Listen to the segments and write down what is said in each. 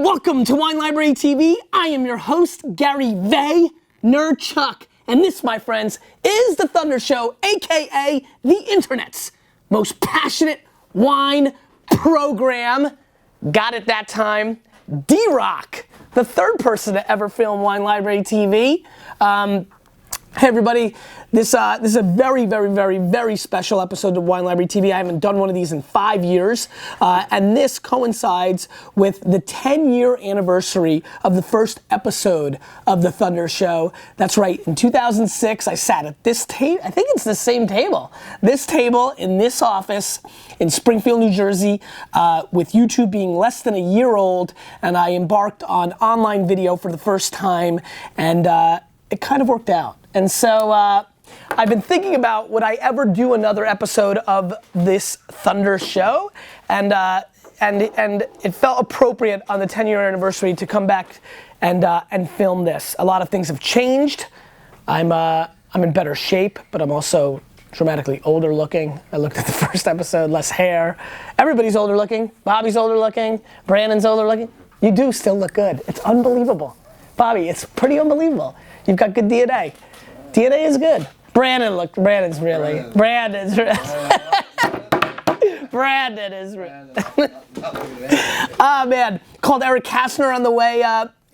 Welcome to Wine Library TV. I am your host, Gary Vaynerchuk. And this, my friends, is The Thunder Show, AKA the internet's most passionate wine program. Got it that time. D-Rock, the third person to ever film Wine Library TV. Hey everybody, this is a very, very, very, very special episode of Wine Library TV. I haven't done one of these in 5 years, and this coincides with the 10-year anniversary of the first episode of The Thunder Show. That's right, in 2006, I sat at this table, I think it's the same table, this table in this office in Springfield, New Jersey, with YouTube being less than a year old, and I embarked on online video for the first time, and it kind of worked out. And so I've been thinking about, would I ever do another episode of this Thunder Show? And it felt appropriate on the 10-year anniversary to come back and film this. A lot of things have changed. I'm in better shape, but I'm also dramatically older looking. I looked at the first episode, less hair. Everybody's older looking. Bobby's older looking. Brandon's older looking. You do still look good. It's unbelievable. Bobby, it's pretty unbelievable. You've got good DNA. DNA is good. Brandon is really. Brandon is really. Ah man, called Eric Kastner on the way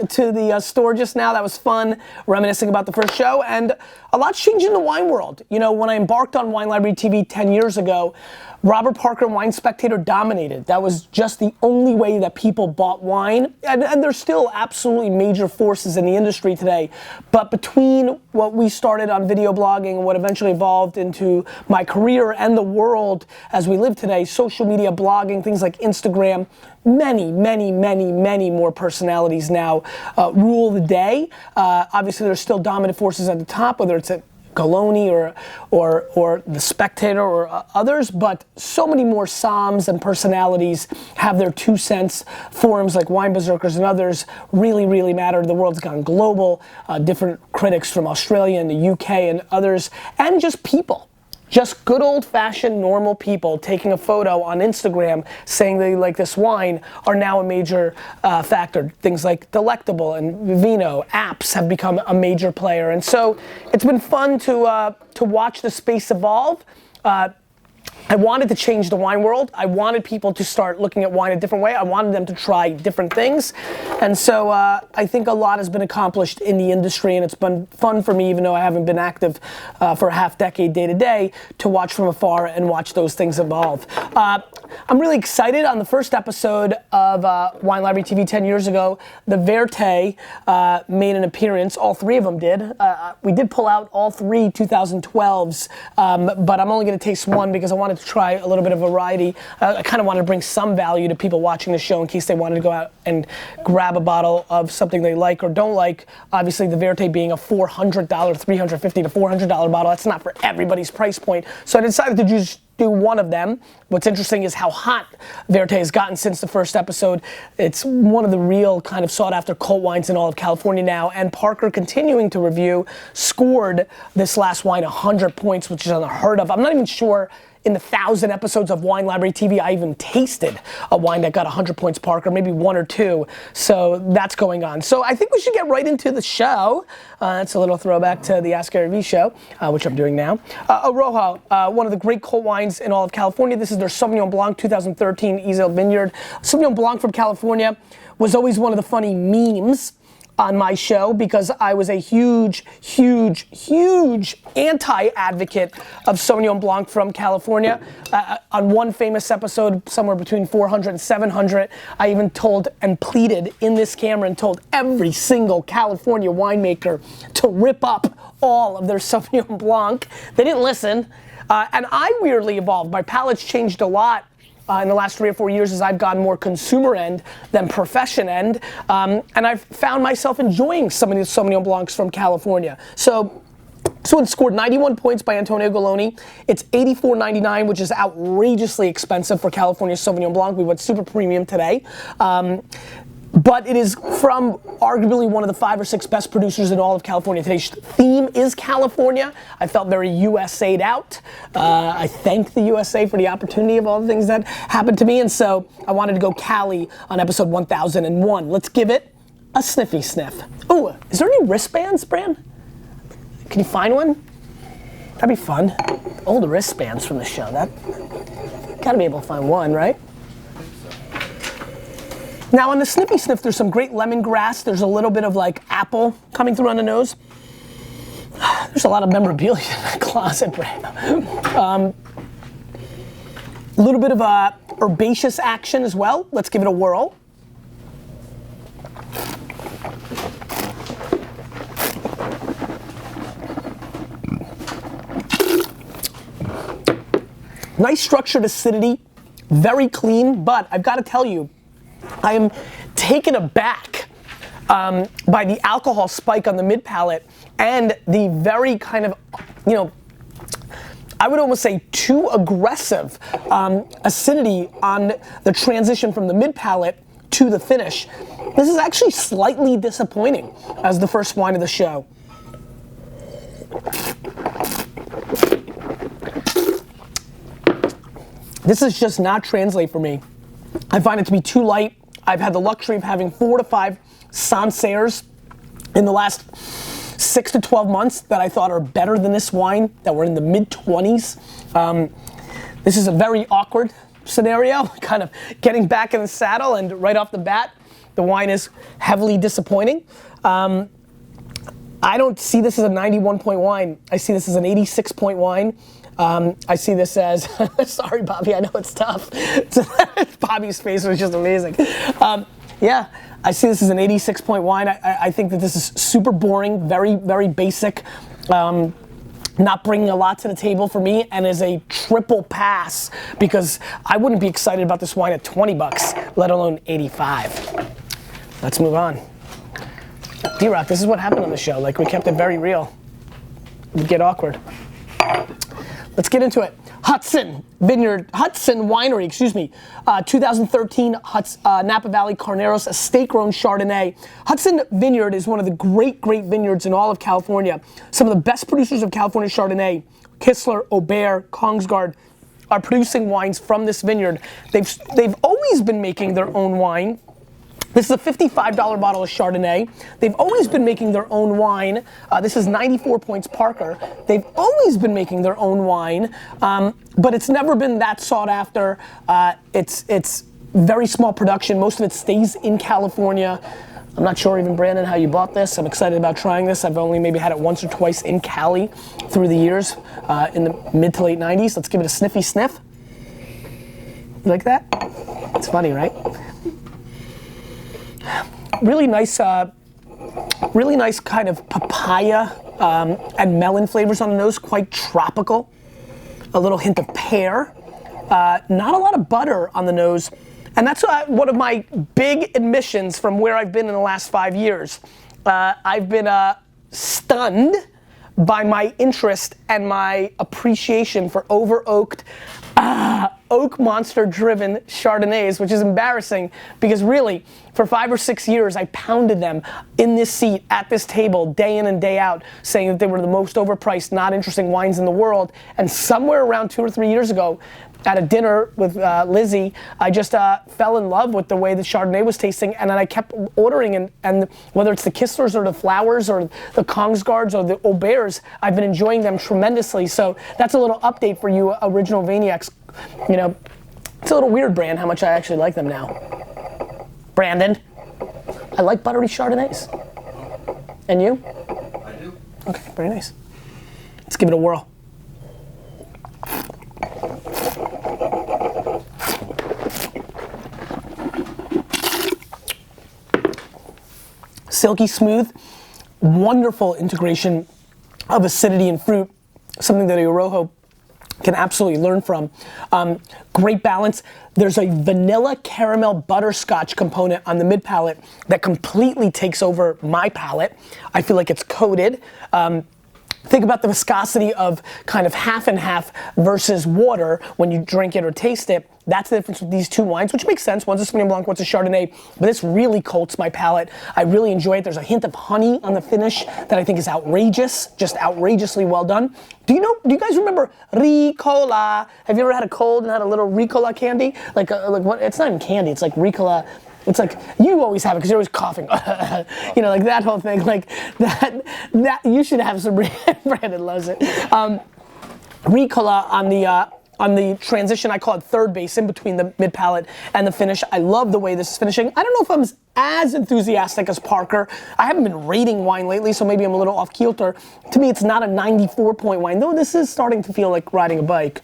to the store just now. That was fun, reminiscing about the first show, and a lot's changed in the wine world. You know, when I embarked on Wine Library TV 10 years ago, Robert Parker and Wine Spectator dominated. That was just the only way that people bought wine, and there's still absolutely major forces in the industry today. But between what we started on video blogging and what eventually evolved into my career and the world as we live today, social media, blogging, things like Instagram, many more personalities now rule the day. Obviously, there's still dominant forces at the top, whether it's at Galoni or the Spectator or others, but so many more somms and personalities have their 2 cents. Forums like Wine Berserkers and others really matter. The world's gone global. Different critics from Australia and the UK and others, and just people. Just good old-fashioned normal people taking a photo on Instagram saying they like this wine are now a major factor. Things like Delectable and Vino, apps have become a major player. And so it's been fun to watch the space evolve. I wanted to change the wine world. I wanted people to start looking at wine a different way. I wanted them to try different things. And so I think a lot has been accomplished in the industry, and it's been fun for me, even though I haven't been active for a half decade day to day, to watch from afar and watch those things evolve. I'm really excited. On the first episode of Wine Library TV 10 years ago, the Verte made an appearance. All three of them did. We did pull out all three 2012s, but I'm only gonna taste one because I wanted to try a little bit of variety. I kind of wanted to bring some value to people watching the show in case they wanted to go out and grab a bottle of something they like or don't like. Obviously, the Verte being a $400, $350 to $400 bottle, that's not for everybody's price point. So I decided to just do one of them. What's interesting is how hot Verte has gotten since the first episode. It's one of the real kind of sought after cult wines in all of California now, and Parker, continuing to review, scored this last wine 100 points, which is unheard of. I'm not even sure in the 1,000 episodes of Wine Library TV I even tasted a wine that got 100 points, Parker, maybe one or two. So that's going on. So I think we should get right into the show. It's a little throwback to the Ask Gary V show, which I'm doing now. Aroha, one of the great cult wines in all of California. This is their Sauvignon Blanc 2013 Advil Vineyard. Sauvignon Blanc from California was always one of the funny memes on my show because I was a huge anti-advocate of Sauvignon Blanc from California. On one famous episode, somewhere between 400 and 700, I even told and pleaded in this camera and told every single California winemaker to rip up all of their Sauvignon Blanc. They didn't listen, and I weirdly evolved. My palate's changed a lot in the last 3 or 4 years as I've gone more consumer end than profession end, and I've found myself enjoying some of these Sauvignon Blancs from California. So it scored 91 points by Antonio Galoni. It's $84.99, which is outrageously expensive for California Sauvignon Blanc. We went super premium today. but it is from arguably one of the 5 or 6 best producers in all of California. Today's theme is California. I felt very USA'd out. I thank the USA for the opportunity of all the things that happened to me, and so I wanted to go Cali on episode 1001. Let's give it a sniffy sniff. Ooh, is there any wristbands, Bran? Can you find one? That'd be fun. Old wristbands from the show. That gotta be able to find one, right? Now on the sniffy sniff, there's some great lemongrass. There's a little bit of like apple coming through on the nose. There's a lot of memorabilia in that closet, Brad. A little bit of herbaceous action as well. Let's give it a whirl. Nice structured acidity, very clean, but I've got to tell you, I am taken aback by the alcohol spike on the mid palate and the very kind of, you know, I would almost say too aggressive acidity on the transition from the mid palate to the finish. This is actually slightly disappointing as the first wine of the show. This is just not translate for me. I find it to be too light. I've had the luxury of having 4 to 5 Sancerres in the last 6 to 12 months that I thought are better than this wine, that were in the mid-20s. This is a very awkward scenario, kind of getting back in the saddle, and right off the bat, the wine is heavily disappointing. I don't see this as a 91-point wine. I see this as an 86-point wine. I see this as, sorry Bobby, I know it's tough. Bobby's face was just amazing. Yeah, I see this as an 86-point wine. I think that this is super boring, very, very basic, not bringing a lot to the table for me, and is a triple pass because I wouldn't be excited about this wine at 20 bucks, let alone 85. Let's move on. D-Rock, this is what happened on the show. Like, we kept it very real. It'd get awkward. Let's get into it. Hudson Winery, 2013 Napa Valley Carneros estate-grown Chardonnay. Hudson Vineyard is one of the great vineyards in all of California. Some of the best producers of California Chardonnay, Kistler, Aubert, Kongsgaard, are producing wines from this vineyard. They've always been making their own wine. This is a $55 bottle of Chardonnay. They've always been making their own wine. This is 94 points Parker. They've always been making their own wine, but it's never been that sought after. It's very small production. Most of it stays in California. I'm not sure even, Brandon, how you bought this. I'm excited about trying this. I've only maybe had it once or twice in Cali through the years, in the mid to late 90s. Let's give it a sniffy sniff. You like that? It's funny, right? Really nice kind of papaya and melon flavors on the nose, quite tropical. A little hint of pear. Not a lot of butter on the nose. And that's one of my big admissions from where I've been in the last 5 years. I've been stunned by my interest and my appreciation for over-oaked, oak monster driven Chardonnays, which is embarrassing because really for 5 or 6 years I pounded them in this seat at this table day in and day out, saying that they were the most overpriced, not interesting wines in the world. And somewhere around 2 or 3 years ago at a dinner with Lizzie, I just fell in love with the way the Chardonnay was tasting, and then I kept ordering, and whether it's the Kistlers or the Flowers or the Kongsgaards or the Auberts, I've been enjoying them tremendously. So that's a little update for you original Vaynerchuks. You know, it's a little weird, Brand, how much I actually like them now. Brandon, I like buttery Chardonnays. And you? I do. Okay, very nice. Let's give it a whirl. Silky smooth, wonderful integration of acidity and fruit, something that a Orojo can absolutely learn from. Great balance. There's a vanilla caramel butterscotch component on the mid palate that completely takes over my palate. I feel like it's coated. Think about the viscosity of kind of half and half versus water when you drink it or taste it. That's the difference with these two wines, which makes sense. One's a Sauvignon Blanc, one's a Chardonnay, but this really coats my palate. I really enjoy it. There's a hint of honey on the finish that I think is outrageous, just outrageously well done. Do you guys remember Ricola? Have you ever had a cold and had a little Ricola candy? Like what? It's not even candy, it's like Ricola. It's like, you always have it because you're always coughing. You know, like that whole thing, like that you should have some. Brandon loves it. Ricola on the transition, I call it third base, in between the mid palate and the finish. I love the way this is finishing. I don't know if I'm as enthusiastic as Parker. I haven't been rating wine lately, so maybe I'm a little off kilter. To me, it's not a 94-point wine, though this is starting to feel like riding a bike.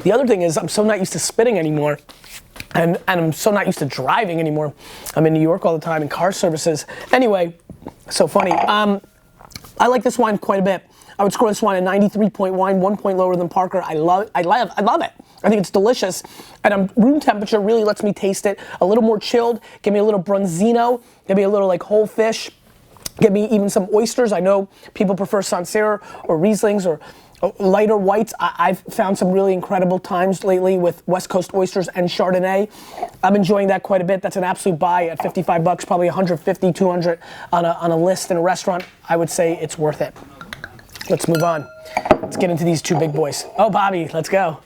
The other thing is, I'm so not used to spitting anymore, and I'm so not used to driving anymore. I'm in New York all the time in car services. Anyway, so funny. I like this wine quite a bit. I would score this wine a 93-point wine, 1 point lower than Parker. I love it. I think it's delicious. And room temperature really lets me taste it a little more chilled. Give me a little Bronzino. Give me a little like whole fish. Give me even some oysters. I know people prefer Sancerre or Rieslings or lighter whites. I've found some really incredible times lately with West Coast oysters and Chardonnay. I'm enjoying that quite a bit. That's an absolute buy at 55 bucks, probably 150, 200 on a list in a restaurant. I would say it's worth it. Let's move on. Let's get into these two big boys. Oh, Bobby, let's go.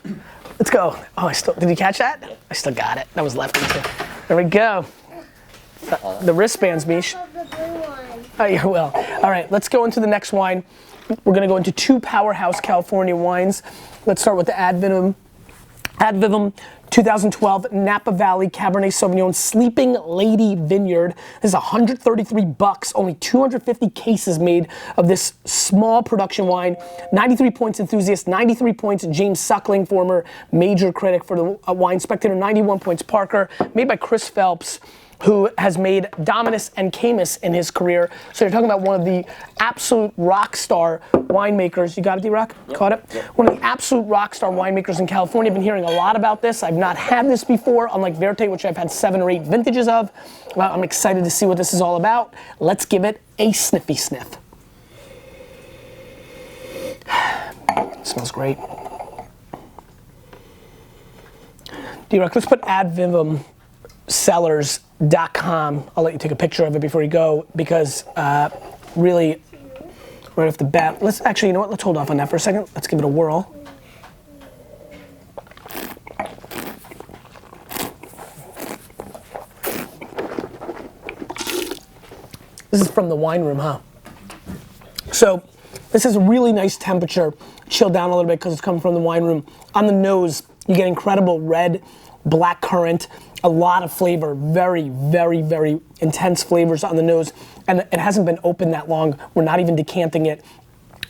Let's go. Oh, did you catch that? I still got it. That was lefty too. There we go. The wristbands, Mish. Oh, you will. All right, let's go into the next wine. We're gonna go into two powerhouse California wines. Let's start with the Advil 2012 Napa Valley Cabernet Sauvignon Sleeping Lady Vineyard. This is 133 bucks, only 250 cases made of this small production wine. 93 points Enthusiast, 93 points James Suckling, former major critic for the Wine Spectator, 91 points Parker, made by Chris Phelps, who has made Dominus and Caymus in his career. So you're talking about one of the absolute rock star winemakers. You got it, D-Rock? Yep. Caught it? Yep. One of the absolute rock star winemakers in California. I've been hearing a lot about this. I've not had this before, unlike Verte, which I've had 7 or 8 vintages of. Well, I'm excited to see what this is all about. Let's give it a sniffy sniff. It smells great. D-Rock, let's put Advil Cellars.com. I'll let you take a picture of it before you go, because really, right off the bat, let's actually, you know what, let's hold off on that for a second. Let's give it a whirl. This is from the wine room, huh? So this is a really nice temperature, chilled down a little bit because it's coming from the wine room. On the nose, you get incredible red, black currant, a lot of flavor, very, very, very intense flavors on the nose, and it hasn't been open that long. We're not even decanting it.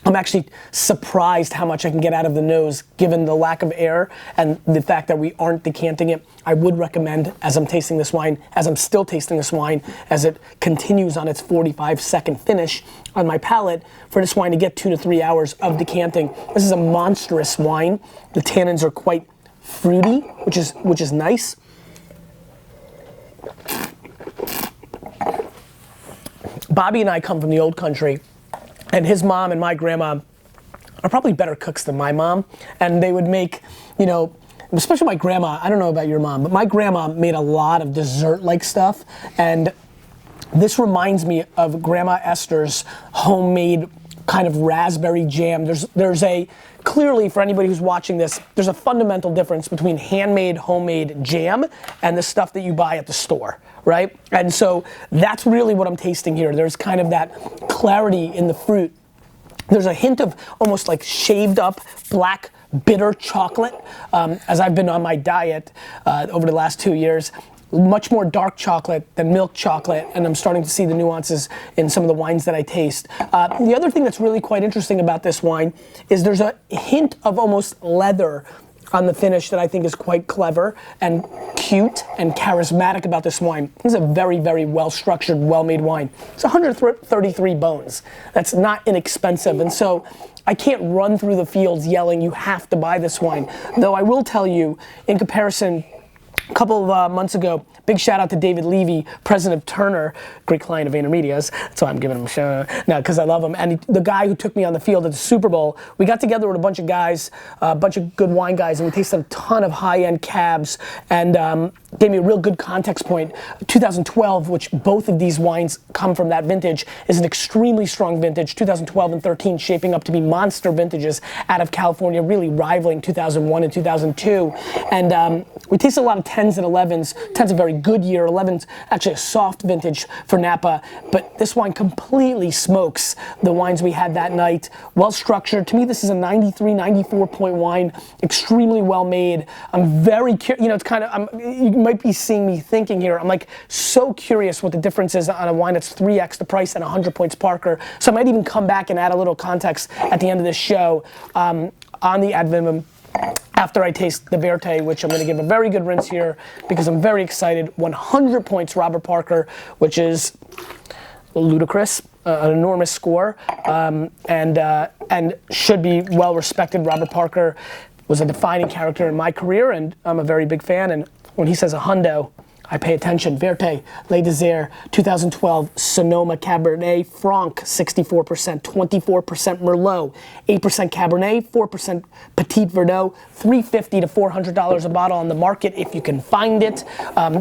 I'm actually surprised how much I can get out of the nose given the lack of air and the fact that we aren't decanting it. I would recommend, as I'm tasting this wine, as I'm still tasting this wine, as it continues on its 45-second finish on my palate, for this wine to get 2 to 3 hours of decanting. This is a monstrous wine. The tannins are quite fruity, which is nice. Bobby and I come from the old country, and his mom and my grandma are probably better cooks than my mom, and they would make, you know, especially my grandma, I don't know about your mom, but my grandma made a lot of dessert-like stuff, and this reminds me of Grandma Esther's homemade kind of raspberry jam. There's a, clearly for anybody who's watching this, there's a fundamental difference between handmade, homemade jam and the stuff that you buy at the store, right? And so that's really what I'm tasting here. There's kind of that clarity in the fruit. There's a hint of almost like shaved up black bitter chocolate, as I've been on my diet over the last 2 years. Much more dark chocolate than milk chocolate, and I'm starting to see the nuances in some of the wines that I taste. The other thing that's really quite interesting about this wine is there's a hint of almost leather on the finish that I think is quite clever and cute and charismatic about this wine. This is a very, very well-structured, well-made wine. It's 133 bones. That's not inexpensive, and so I can't run through the fields yelling, you have to buy this wine. Though I will tell you, in comparison a couple of months ago. Big shout out to David Levy, president of Turner, great client of VaynerMedia's. That's why I'm giving him a shout out. No, because I love him. And the guy who took me on the field at the Super Bowl, we got together with a bunch of guys, a bunch of good wine guys, and we tasted a ton of high-end cabs, and gave me a real good context point. 2012, which both of these wines come from that vintage, is an extremely strong vintage. 2012 and 13 shaping up to be monster vintages out of California, really rivaling 2001 and 2002. And we tasted a lot of 10s and 11s. 10's a very good year. 11's actually a soft vintage for Napa, but this wine completely smokes the wines we had that night. Well structured. To me, this is a 93, 94 point wine. Extremely well made. I'm very curious. You know, it's kind of, you might be seeing me thinking here. I'm like so curious what the difference is on a wine that's 3x the price and 100 points Parker. So I might even come back and add a little context at the end of this show on the Advil after I taste the Verte, which I'm going to give a very good rinse here because I'm very excited. 100 points Robert Parker, which is ludicrous, an enormous score, and should be well respected. Robert Parker was a defining character in my career, and I'm a very big fan. And when he says a hundo, I pay attention. Verte, Les Desert, 2012, Sonoma Cabernet Franc, 64%, 24% Merlot, 8% Cabernet, 4% Petit Verdot, $350 to $400 a bottle on the market if you can find it.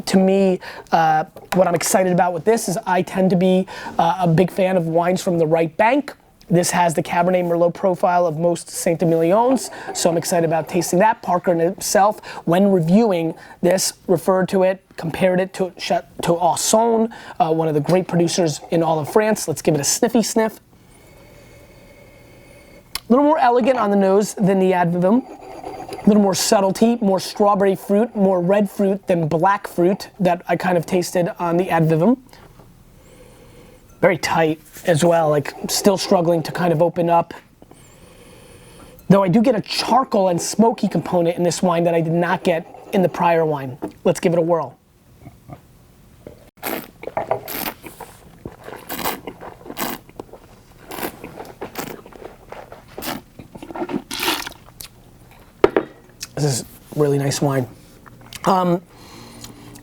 To me, what I'm excited about with this is I tend to be a big fan of wines from the right bank. This has the Cabernet Merlot profile of most Saint-Emilions, so I'm excited about tasting that. Parker in himself, when reviewing this, referred to it, compared it to Ausson, one of the great producers in all of France. Let's give it a sniffy sniff. A little more elegant on the nose than the Advil. A little more subtlety, more strawberry fruit, more red fruit than black fruit that I kind of tasted on the Advil. Very tight as well, like still struggling to kind of open up. Though I do get a charcoal and smoky component in this wine that I did not get in the prior wine. Let's give it a whirl. This is really nice wine.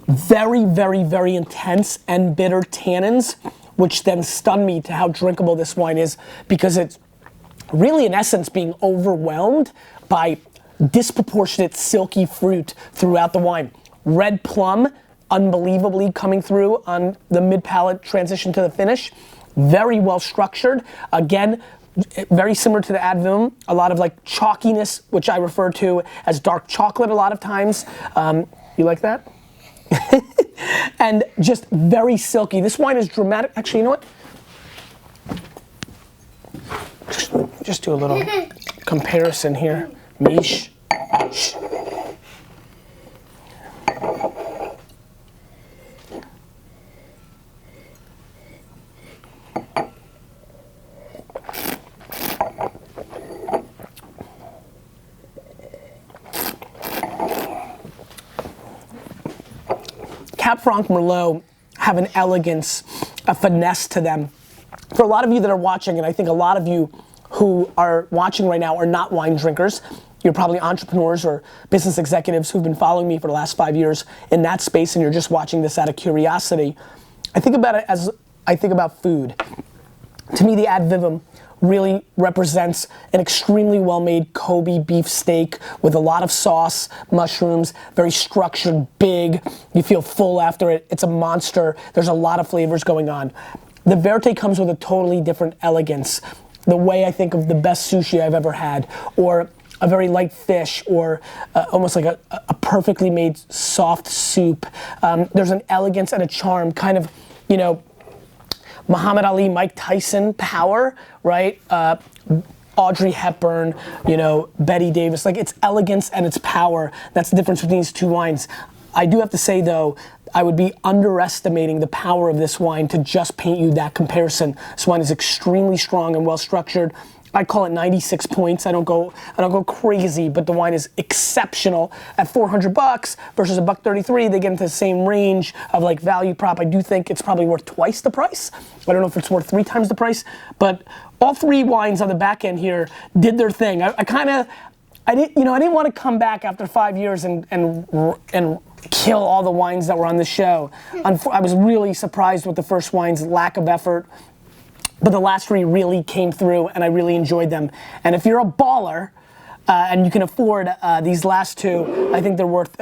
Very, very, very intense and bitter tannins, which then stunned me to how drinkable this wine is because it's really in essence being overwhelmed by disproportionate silky fruit throughout the wine. Red plum, unbelievably coming through on the mid-palate transition to the finish. Very well structured. Again, very similar to the Advil, a lot of like chalkiness, which I refer to as dark chocolate a lot of times. You like that? And just very silky. This wine is dramatic. Actually, you know what? Just do a little comparison here. Mish. Cab Franc Merlot have an elegance, a finesse to them. For a lot of you that are watching, and I think a lot of you who are watching right now are not wine drinkers. You're probably entrepreneurs or business executives who've been following me for the last 5 years in that space, and you're just watching this out of curiosity. I think about it as I think about food. To me, the Advil really represents an extremely well-made Kobe beef steak with a lot of sauce, mushrooms, very structured, big. You feel full after it. It's a monster. There's a lot of flavors going on. The Verte comes with a totally different elegance. The way I think of the best sushi I've ever had, or a very light fish, or almost like a perfectly made soft soup. There's an elegance and a charm, kind of, you know, Muhammad Ali, Mike Tyson power, right? Audrey Hepburn, you know, Betty Davis. Like, it's elegance and it's power. That's the difference between these two wines. I do have to say though, I would be underestimating the power of this wine to just paint you that comparison. This wine is extremely strong and well structured. I call it 96 points. I don't go crazy, but the wine is exceptional at $400 versus $133. They get into the same range of like value prop. I do think it's probably worth twice the price. I don't know if it's worth 3 times the price, but all 3 wines on the back end here did their thing. I didn't want to come back after 5 years and kill all the wines that were on the show. I was really surprised with the first wine's lack of effort, but the last three really came through and I really enjoyed them. And if you're a baller, and you can afford these last two, I think they're worth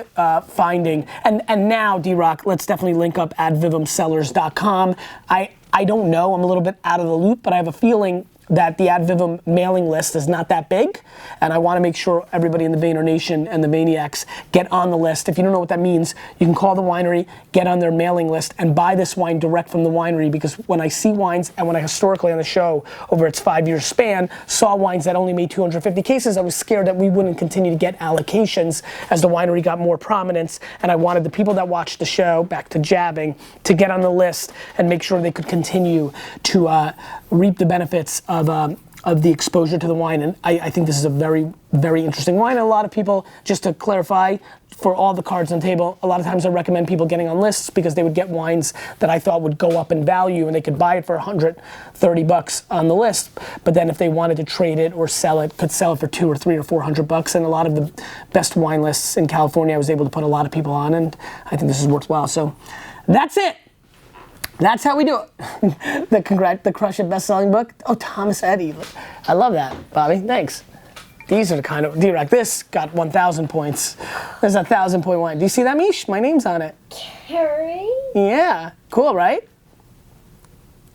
finding. And now, D-Rock, let's definitely link up advivumsellers.com. I don't know, I'm a little bit out of the loop, but I have a feeling that the Advivum mailing list is not that big, and I want to make sure everybody in the Vayner Nation and the Maniacs get on the list. If you don't know what that means, you can call the winery, get on their mailing list, and buy this wine direct from the winery, because when I see wines, and when I historically on the show, over its 5-year span, saw wines that only made 250 cases, I was scared that we wouldn't continue to get allocations as the winery got more prominence, and I wanted the people that watched the show, back to jabbing, to get on the list and make sure they could continue to reap the benefits of the exposure to the wine. And I think this is a very, very interesting wine. And a lot of people, just to clarify, for all the cards on the table, a lot of times I recommend people getting on lists because they would get wines that I thought would go up in value and they could buy it for $130 on the list. But then if they wanted to trade it or sell it, could sell it for $200 or $300 or $400. And a lot of the best wine lists in California, I was able to put a lot of people on, and I think this is worthwhile. So that's it. That's how we do it. The Crush It best-selling book. Oh, Thomas Eddy. I love that, Bobby. Thanks. These are the kind of, D-Rock, this got 1,000 points. There's a 1,000-point wine. Do you see that, Mish? My name's on it. Carrie? Yeah. Cool, right?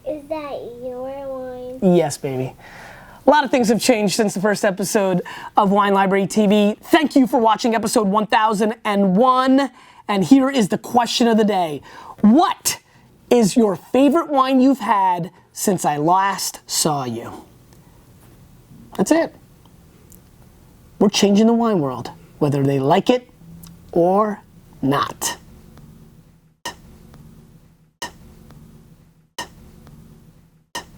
Is that your wine? Yes, baby. A lot of things have changed since the first episode of Wine Library TV. Thank you for watching episode 1001. And here is the question of the day. What is your favorite wine you've had since I last saw you? That's it. We're changing the wine world, whether they like it or not.